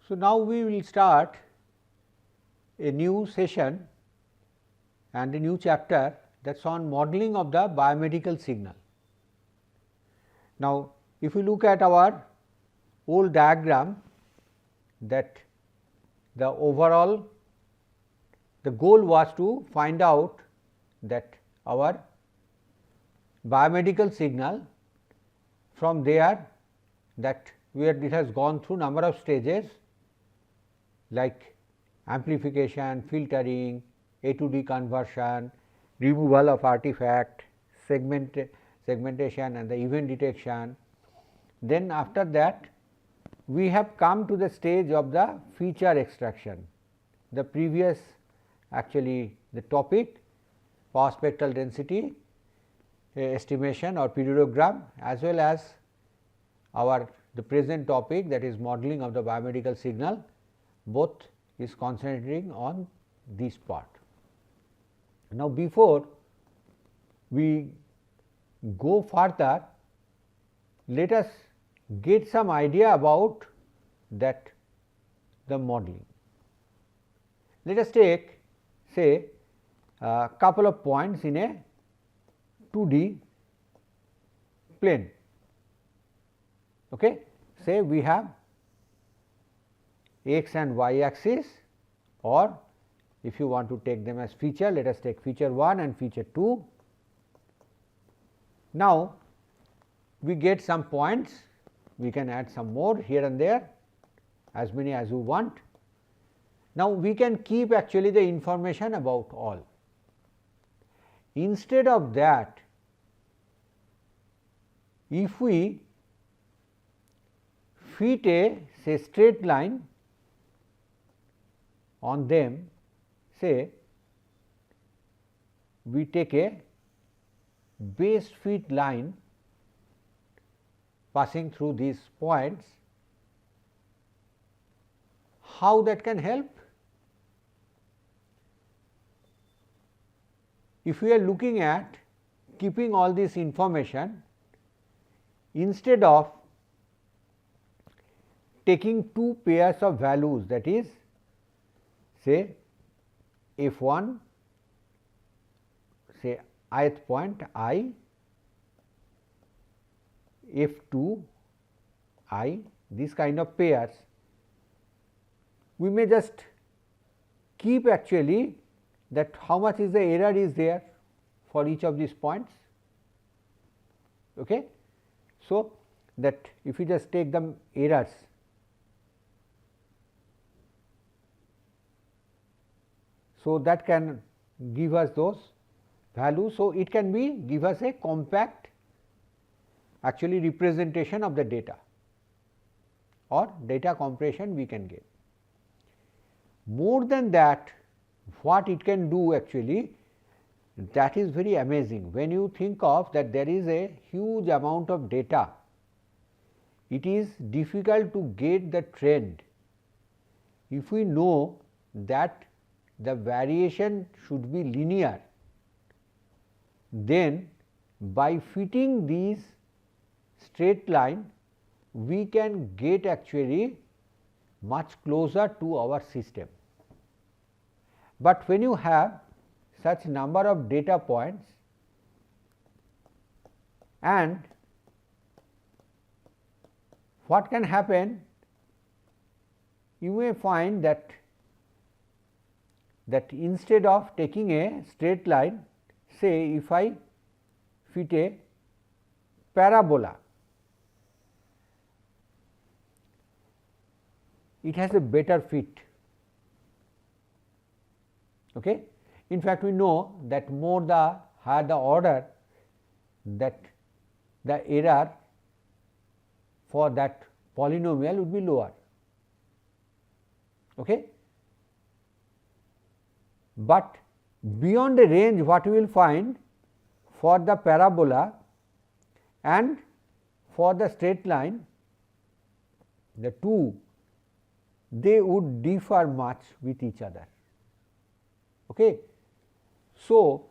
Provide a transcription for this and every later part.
So, now we will start a new session and a new chapter, that is on modeling of the biomedical signal. Now, if we look at our old diagram, that the overall the goal was to find out that our biomedical signal, from there that where it has gone through number of stages like amplification, filtering, A to D conversion, removal of artifact, segmentation and the event detection. Then after that we have come to the stage of the feature extraction. The previous actually the topic, power spectral density estimation or periodogram, as well as the present topic, that is modeling of the biomedical signal, both is concentrating on this part. Now, before we go further, let us get some idea about that the modeling. Let us take say a couple of points in a 2D plane. Okay. Say we have x and y axis, or if you want to take them as feature, let us take feature 1 and feature 2. Now, we get some points, we can add some more here and there, as many as you want. Now, we can keep actually the information about all. Instead of that, if we fit a say straight line on them, say we take a base fit line passing through these points, how that can help? If we are looking at keeping all this information, instead of taking two pairs of values, that is say f 1 say ith point I, f 2 I, this kind of pairs, we may just keep actually that how much is the error is there for each of these points. Okay. So, that if you just take the errors, so that can give us those values. So, it can be give us a compact actually representation of the data, or data compression we can get. More than that, what it can do actually, that is very amazing. When you think of that there is a huge amount of data, it is difficult to get the trend. If we know that the variation should be linear, then by fitting these straight line we can get actually much closer to our system. But when you have such number of data points, and what can happen, you may find that instead of taking a straight line, say if I fit a parabola, it has a better fit. Okay. In fact, we know that more the higher the order, that the error for that polynomial would be lower. Okay. But beyond a range, what we will find for the parabola and for the straight line, the two, they would differ much with each other. Okay. So,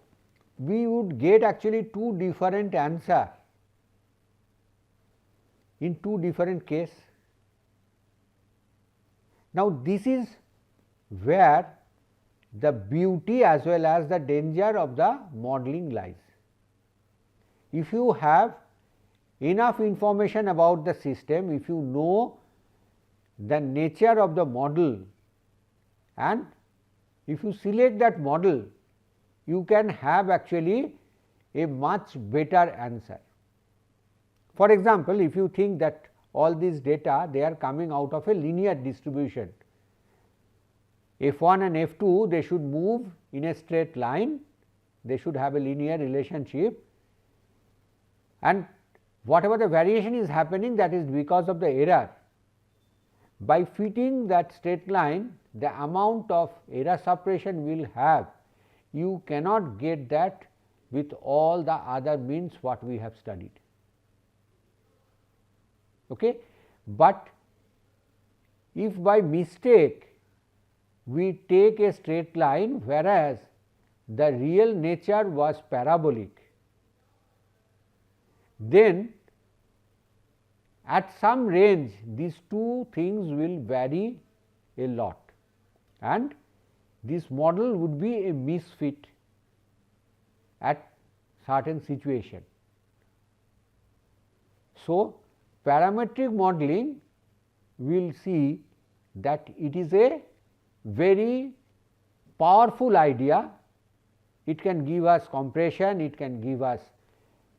we would get actually two different answers in two different cases. Now, this is where the beauty as well as the danger of the modeling lies. If you have enough information about the system, if you know the nature of the model, and if you select that model, you can have actually a much better answer. For example, if you think that all these data, they are coming out of a linear distribution, f1 and f2, they should move in a straight line, they should have a linear relationship, and whatever the variation is happening, that is because of the error. By fitting that straight line, the amount of error suppression will have, you cannot get that with all the other means what we have studied. Okay? But if by mistake we take a straight line, whereas the real nature was parabolic, then at some range these two things will vary a lot, and this model would be a misfit at certain situation. So, parametric modeling will see that it is a very powerful idea. It can give us compression, it can give us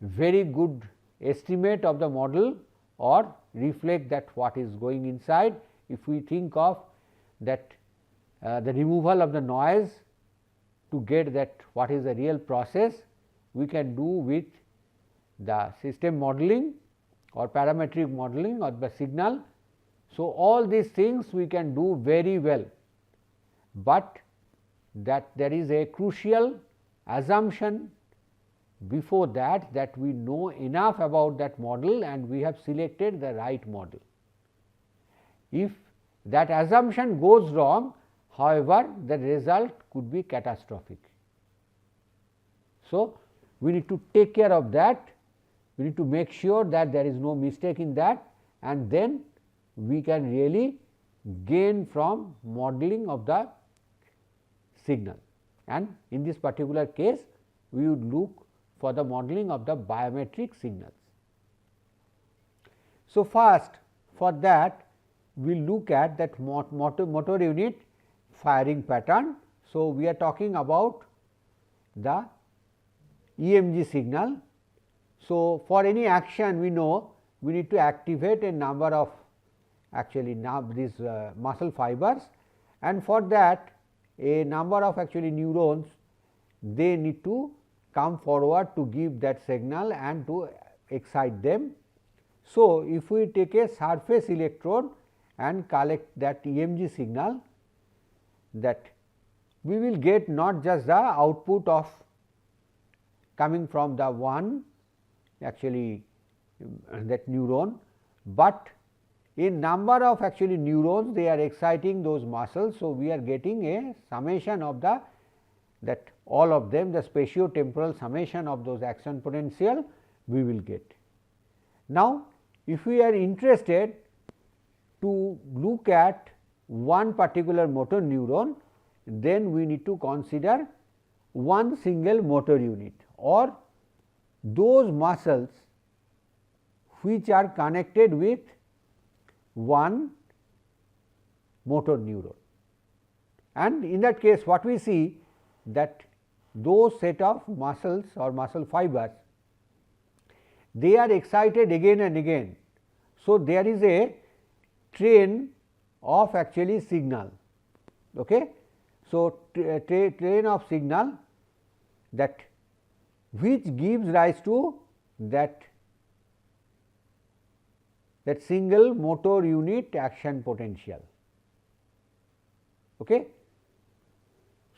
very good estimate of the model or reflect that what is going inside. If we think of that the removal of the noise to get that what is the real process, we can do with the system modeling or parametric modeling of the signal. So, all these things we can do very well, but that there is a crucial assumption before that, that we know enough about that model and we have selected the right model. If that assumption goes wrong, however, the result could be catastrophic. So, we need to take care of that, we need to make sure that there is no mistake in that, and then we can really gain from modeling of the signal, and in this particular case we would look for the modeling of the biometric signals. So, first for that we will look at that motor unit firing pattern. So, we are talking about the EMG signal. So, for any action we know we need to activate a number of actually now these muscle fibers, and for that a number of actually neurons, they need to come forward to give that signal and to excite them. So, if we take a surface electrode and collect that EMG signal, that we will get not just the output of coming from the one actually that neuron, but a number of actually neurons, they are exciting those muscles. So, we are getting a summation of the that all of them, the spatio-temporal summation of those action potential we will get. Now, if we are interested to look at one particular motor neuron, then we need to consider one single motor unit or those muscles which are connected with one motor neuron. And in that case what we see that those set of muscles or muscle fibers, they are excited again and again. So, there is a train of actually signal. Okay. So, train of signal that which gives rise to that single motor unit action potential. Okay.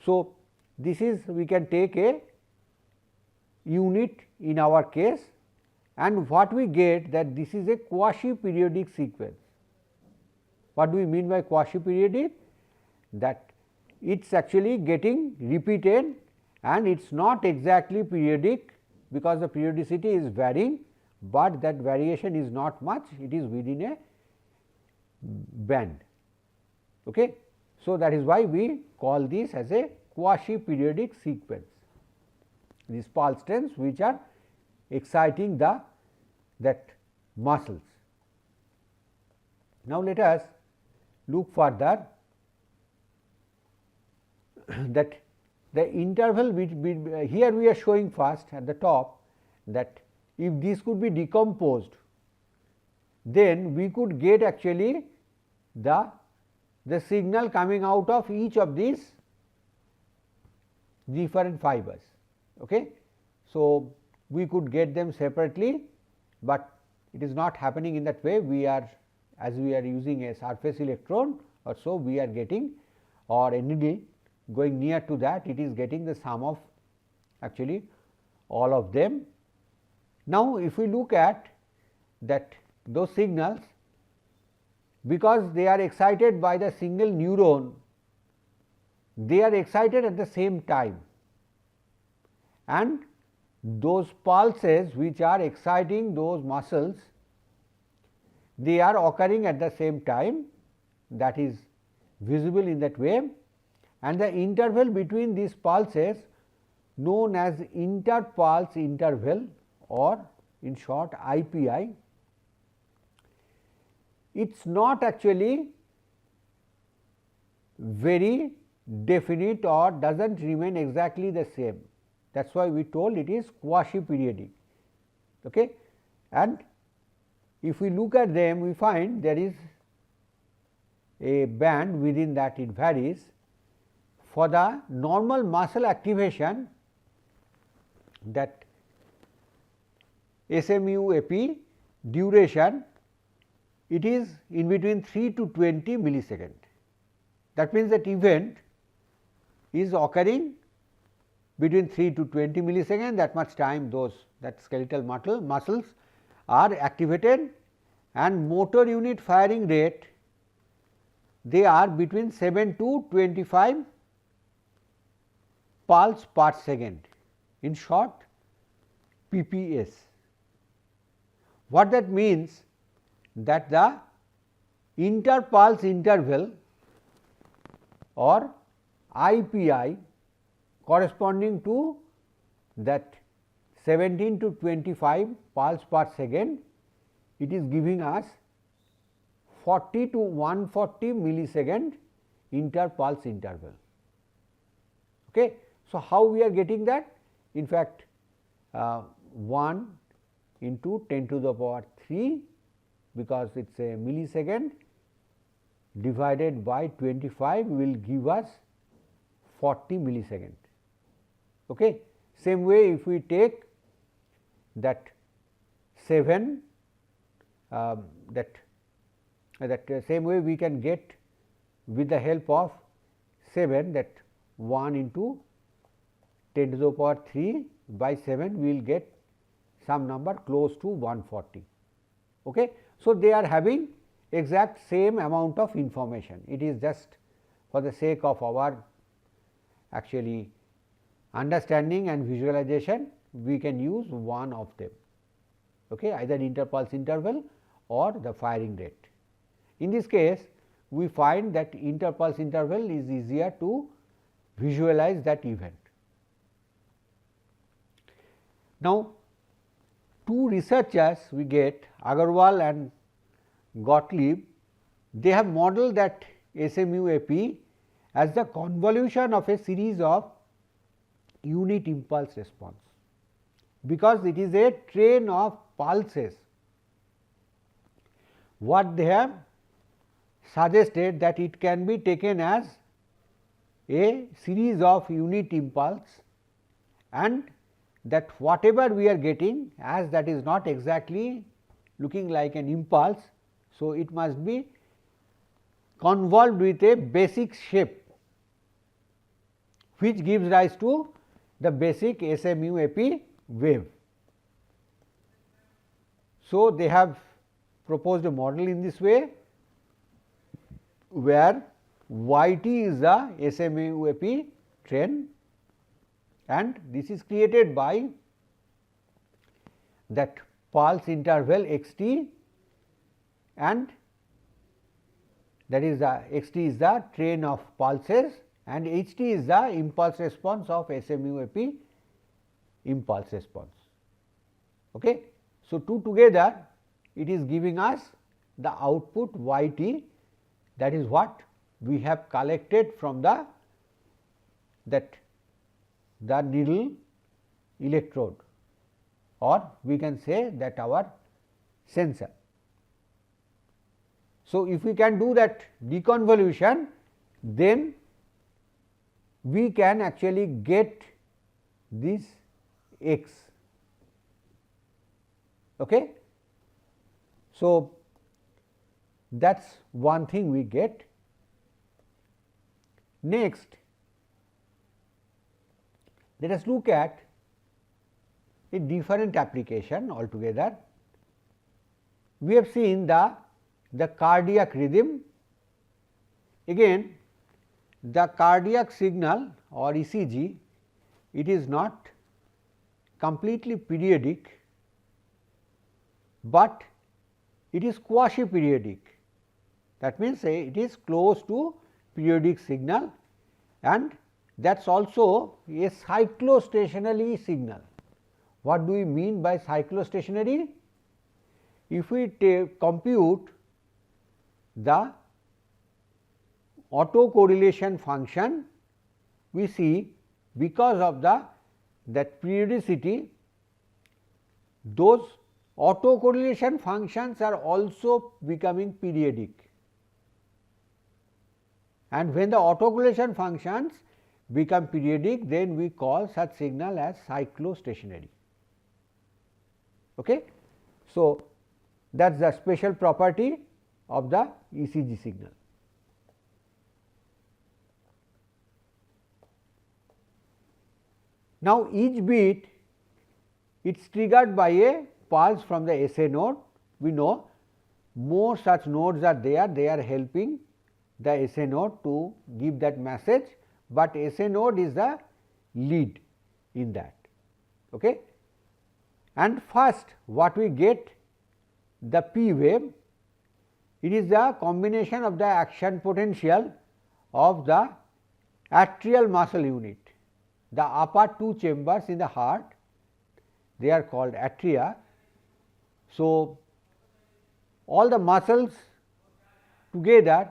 So, this is we can take a unit in our case, and what we get that this is a quasi periodic sequence. What do we mean by quasi periodic? That it is actually getting repeated and it is not exactly periodic, because the periodicity is varying, but that variation is not much, it is within a band. Okay. So, that is why we call this as a quasi periodic sequence, these pulse trains which are exciting that muscles. Now, let us look further that the interval which here we are showing first at the top, that if this could be decomposed, then we could get actually the signal coming out of each of these different fibers. Okay. So, we could get them separately, but it is not happening in that way. We are, as we are using a surface electron or so, we are getting, or a needle going near to that, it is getting the sum of actually all of them. Now, if we look at that those signals, because they are excited by the single neuron, they are excited at the same time, and those pulses which are exciting those muscles, they are occurring at the same time, that is visible in that way, and the interval between these pulses known as interpulse interval, or in short IPI. It is not actually very definite or does not remain exactly the same. That is why we told it is quasi periodic. Okay. And if we look at them, we find there is a band within that it varies. For the normal muscle activation, that SMUAP duration, it is in between 3 to 20 millisecond. That means that event is occurring between 3 to 20 millisecond, that much time those that skeletal muscles are activated, and motor unit firing rate, they are between 7 to 25 pulse per second, in short PPS. What that means, that the interpulse interval or IPI corresponding to that 17 to 25 pulse per second, it is giving us 40 to 140 millisecond interpulse interval. Okay. So, how we are getting that? In fact, 1 into 10 to the power 3, because it is a millisecond, divided by 25 will give us 40 millisecond. Okay. Same way, if we take that 7, that same way we can get with the help of 7, that 1 into 10 to the power 3 by 7, we will get some number close to 140. Okay. So, they are having exact same amount of information. It is just for the sake of our actually understanding and visualization, we can use one of them, okay, either interpulse interval or the firing rate. In this case, we find that interpulse interval is easier to visualize that event. Now, two researchers we get, Agarwal and Gottlieb, they have modeled that SMUAP as the convolution of a series of unit impulse response, because it is a train of pulses. What they have suggested, that it can be taken as a series of unit impulse, and that whatever we are getting, as that is not exactly looking like an impulse. So, it must be convolved with a basic shape, which gives rise to the basic SMUAP wave. So, they have proposed a model in this way, where YT is the SMUAP train, and this is created by that pulse interval xt, and that is the xt is the train of pulses and ht is the impulse response of SMUAP impulse response. Okay. So, two together it is giving us the output yt, that is what we have collected from the needle electrode, or we can say that our sensor. So, if we can do that deconvolution, then we can actually get this x. Okay. So, that is one thing we get. Next, let us look at a different application altogether. We have seen the cardiac rhythm. Again, the cardiac signal or ECG, it is not completely periodic, but it is quasi periodic. That means, it is close to periodic signal, and that is also a cyclostationary signal. What do we mean by cyclostationary? If we compute the autocorrelation function, we see because of that periodicity, those autocorrelation functions are also becoming periodic, and when the autocorrelation functions become periodic, then we call such signal as cyclostationary. Okay. So, that is the special property of the ECG signal. Now, each beat it is triggered by a pulse from the SA node. We know more such nodes are there, they are helping the SA node to give that message, but SA node is the lead in that. Okay. And first what we get, the P wave, it is the combination of the action potential of the atrial muscle unit. The upper two chambers in the heart, they are called atria. So, all the muscles together,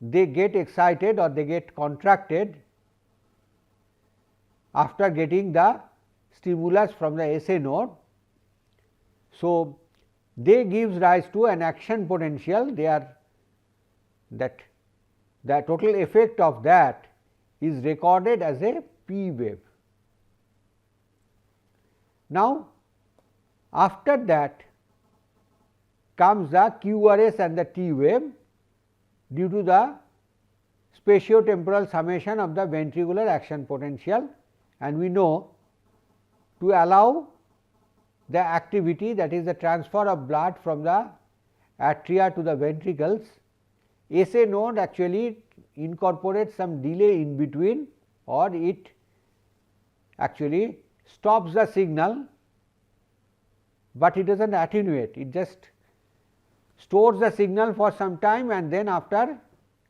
they get excited or they get contracted after getting the stimulus from the SA node. So, they gives rise to an action potential, they are that the total effect of that is recorded as a P wave. Now, after that comes the QRS and the T wave due to the spatiotemporal summation of the ventricular action potential, and we know to allow the activity, that is the transfer of blood from the atria to the ventricles, SA node actually incorporates some delay in between, or it actually stops the signal, but it does not attenuate, it just stores the signal for some time, and then after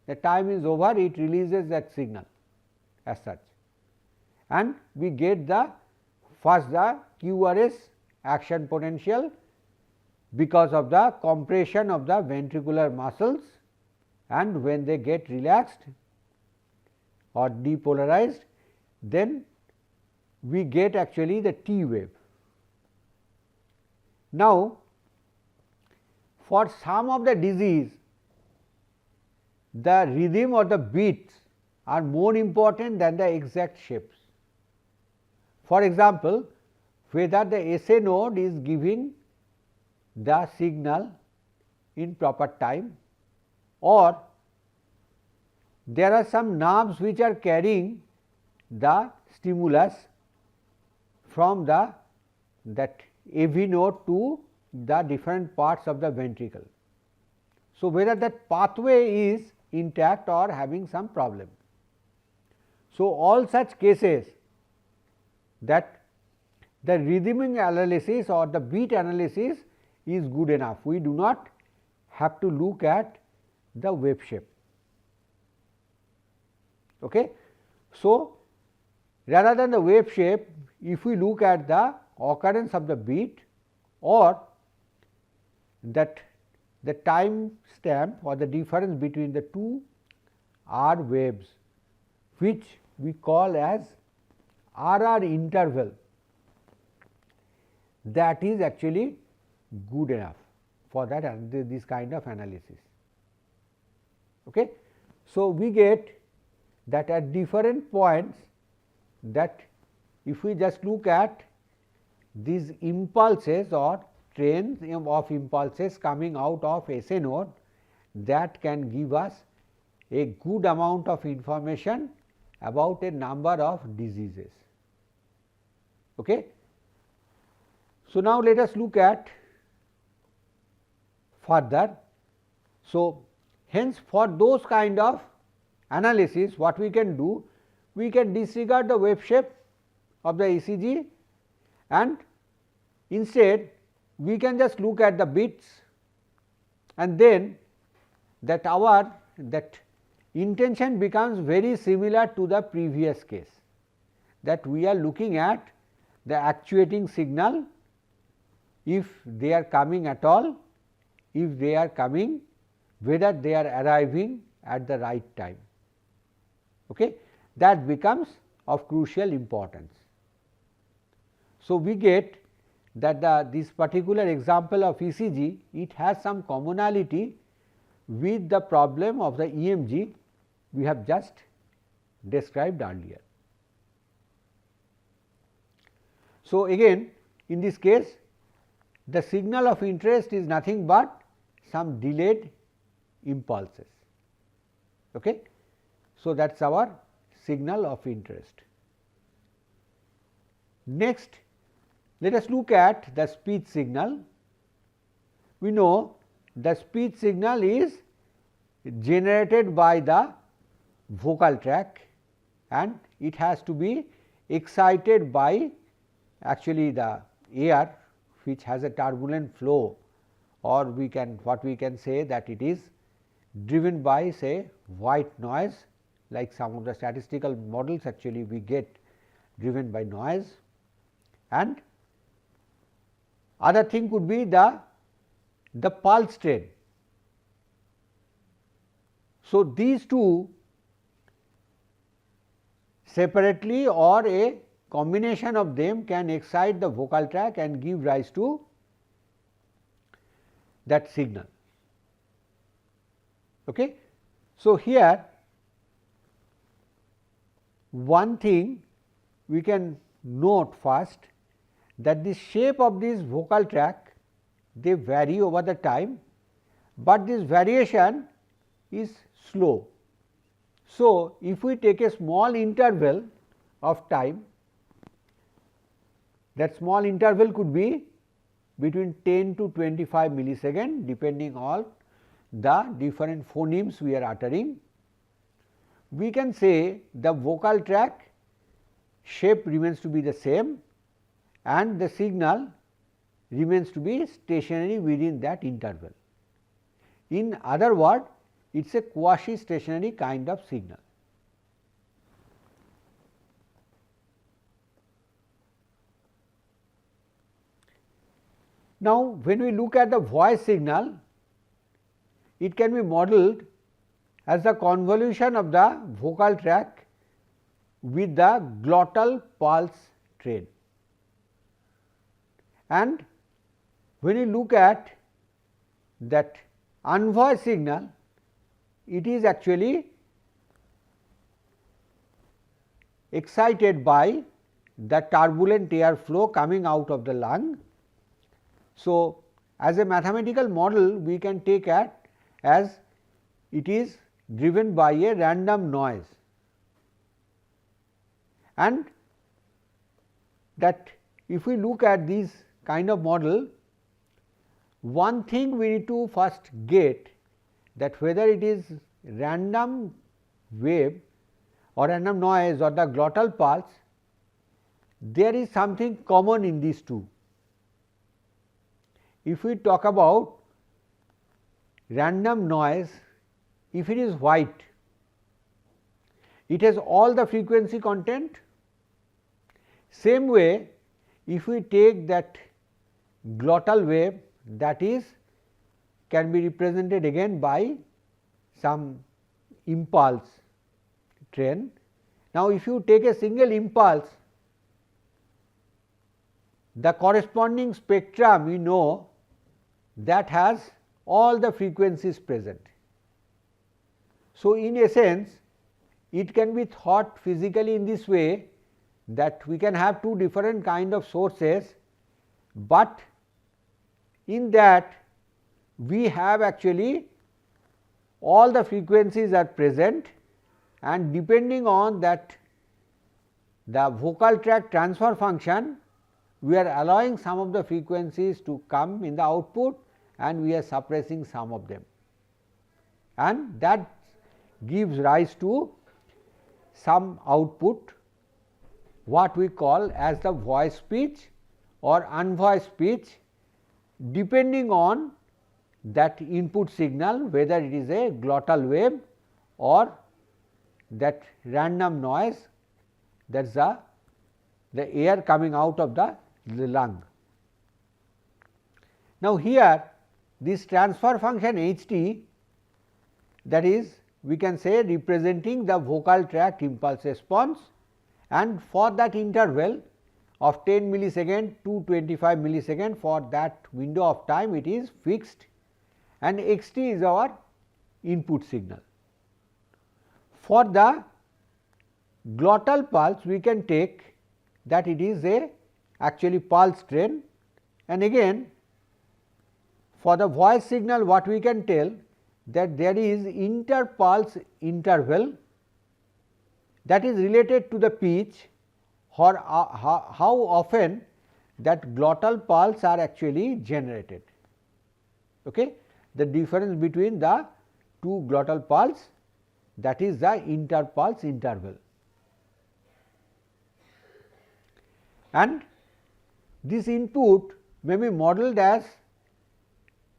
the time is over it releases that signal as such, and we get the first the QRS action potential because of the compression of the ventricular muscles, and when they get relaxed or depolarized, then we get actually the T wave. Now, for some of the disease, the rhythm or the beats are more important than the exact shapes. For example, whether the SA node is giving the signal in proper time, or there are some nerves which are carrying the stimulus from that AV node to the different parts of the ventricle. So, whether that pathway is intact or having some problem. So, all such cases that the rhythmic analysis or the beat analysis is good enough. We do not have to look at the wave shape. Okay. So, rather than the wave shape, if we look at the occurrence of the beat or that the time stamp or the difference between the two R waves, which we call as RR interval, that is actually good enough for that this kind of analysis. Okay. So, we get that at different points, that if we just look at these impulses or trains of impulses coming out of SA node, that can give us a good amount of information about a number of diseases. Okay. So, now let us look at further. So, hence for those kind of analysis, what we can do, we can disregard the wave shape of the ECG and instead we can just look at the bits, and then that our that intention becomes very similar to the previous case, that we are looking at the actuating signal, if they are coming at all, if they are coming, whether they are arriving at the right time. Okay. That becomes of crucial importance. So, we get that this particular example of ECG, it has some commonality with the problem of the EMG we have just described earlier. So, again in this case the signal of interest is nothing but some delayed impulses. Okay. So, that is our signal of interest. Next, let us look at the speech signal. We know the speech signal is generated by the vocal tract and it has to be excited by actually the air which has a turbulent flow, or we can say that it is driven by say white noise, like some of the statistical models actually we get driven by noise, and other thing could be the pulse train. So, these two separately or a combination of them can excite the vocal tract and give rise to that signal. Okay. So, here one thing we can note first, that the shape of this vocal tract, they vary over the time, but this variation is slow. So, if we take a small interval of time, that small interval could be between 10 to 25 millisecond depending on the different phonemes we are uttering, we can say the vocal tract shape remains to be the same and the signal remains to be stationary within that interval. In other words, it is a quasi stationary kind of signal. Now, when we look at the voice signal, it can be modeled as the convolution of the vocal tract with the glottal pulse train. And when you look at that unvoiced signal, it is actually excited by the turbulent air flow coming out of the lung. So, as a mathematical model we can take it as it is driven by a random noise, and that if we look at this kind of model, one thing we need to first get, that whether it is random wave or random noise or the glottal pulse, there is something common in these two. If we talk about random noise, if it is white, it has all the frequency content. Same way, if we take that glottal wave, that is can be represented again by some impulse train. Now, if you take a single impulse, the corresponding spectrum we know that has all the frequencies present. So, in essence, it can be thought physically in this way that we can have two different kind of sources, but in that we have actually all the frequencies are present, and depending on that the vocal tract transfer function, we are allowing some of the frequencies to come in the output and we are suppressing some of them, and that gives rise to some output what we call as the voice speech or unvoiced speech, depending on that input signal, whether it is a glottal wave or that random noise, that is the air coming out of the lung. Now, here this transfer function H t, that is we can say representing the vocal tract impulse response, and for that interval of 10 millisecond to 25 millisecond, for that window of time it is fixed, and x t is our input signal. For the glottal pulse we can take that it is a actually pulse train, and again for the voice signal what we can tell that there is interpulse interval that is related to the pitch, or how often that glottal pulse are actually generated. Okay? The difference between the two glottal pulse, that is the interpulse interval. And this input may be modeled as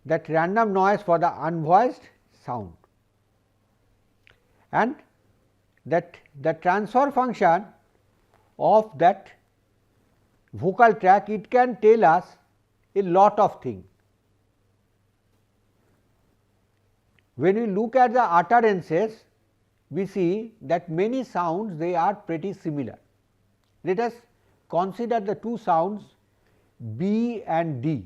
that random noise for the unvoiced sound, and that the transfer function of that vocal tract, it can tell us a lot of things. When we look at the utterances, we see that many sounds they are pretty similar. Let us consider the two sounds B and D.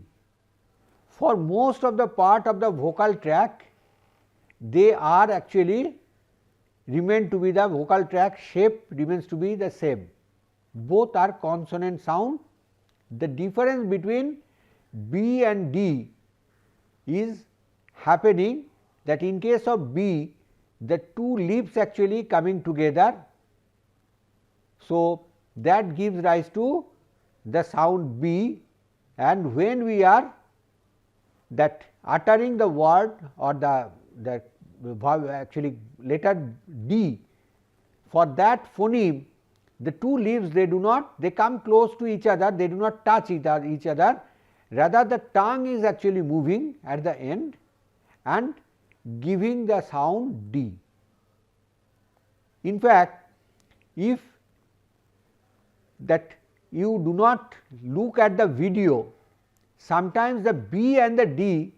For most of the part of the vocal tract, they are actually remain to be the vocal tract shape remains to be the same. Both are consonant sound. The difference between B and D is happening that in case of B, the two lips actually coming together. So, that gives rise to the sound B, and when we are that uttering the word or the actually letter D, for that phoneme the two lips they come close to each other, they do not touch each other, rather the tongue is actually moving at the end and giving the sound D. In fact, if that you do not look at the video, sometimes the B and the D,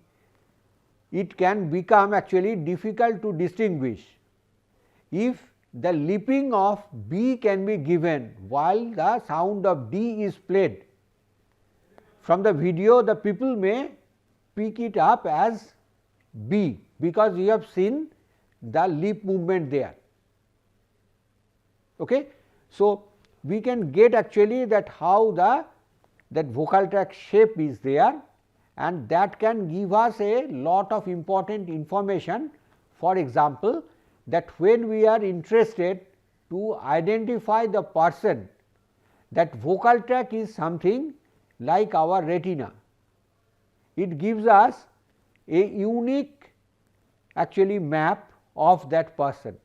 it can become actually difficult to distinguish. If the lipping of B can be given while the sound of D is played, from the video the people may pick it up as B, because you have seen the lip movement there. Okay. So, we can get actually that how that vocal tract shape is there, and that can give us a lot of important information. For example, that when we are interested to identify the person, that vocal tract is something like our retina. It gives us a unique actually map of that person,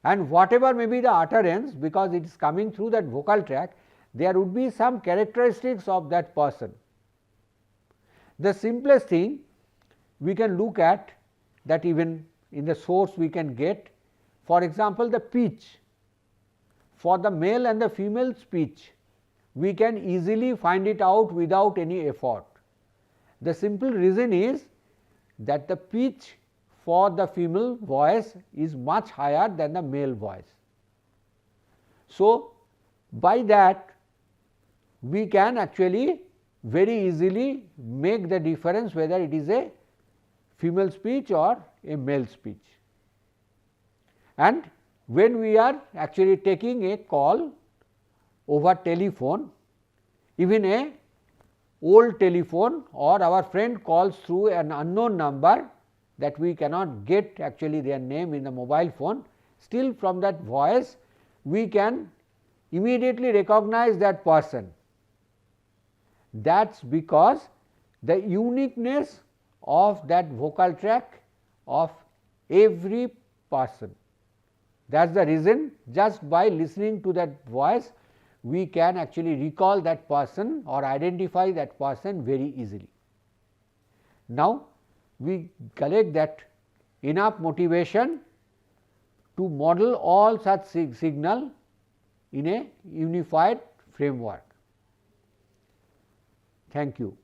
and whatever may be the utterance, because it is coming through that vocal tract, there would be some characteristics of that person. The simplest thing we can look at that, even in the source we can get. For example, the pitch. For the male and the female speech, we can easily find it out without any effort. The simple reason is that the pitch for the female voice is much higher than the male voice. So, by that we can actually very easily make the difference whether it is a female speech or a male speech. And when we are actually taking a call over telephone, even a old telephone or our friend calls through an unknown number that we cannot get actually their name in the mobile phone, still from that voice we can immediately recognize that person. That is because the uniqueness of that vocal track of every person. That is the reason, just by listening to that voice we can actually recall that person or identify that person very easily. Now, we collect that enough motivation to model all such signal in a unified framework. Thank you.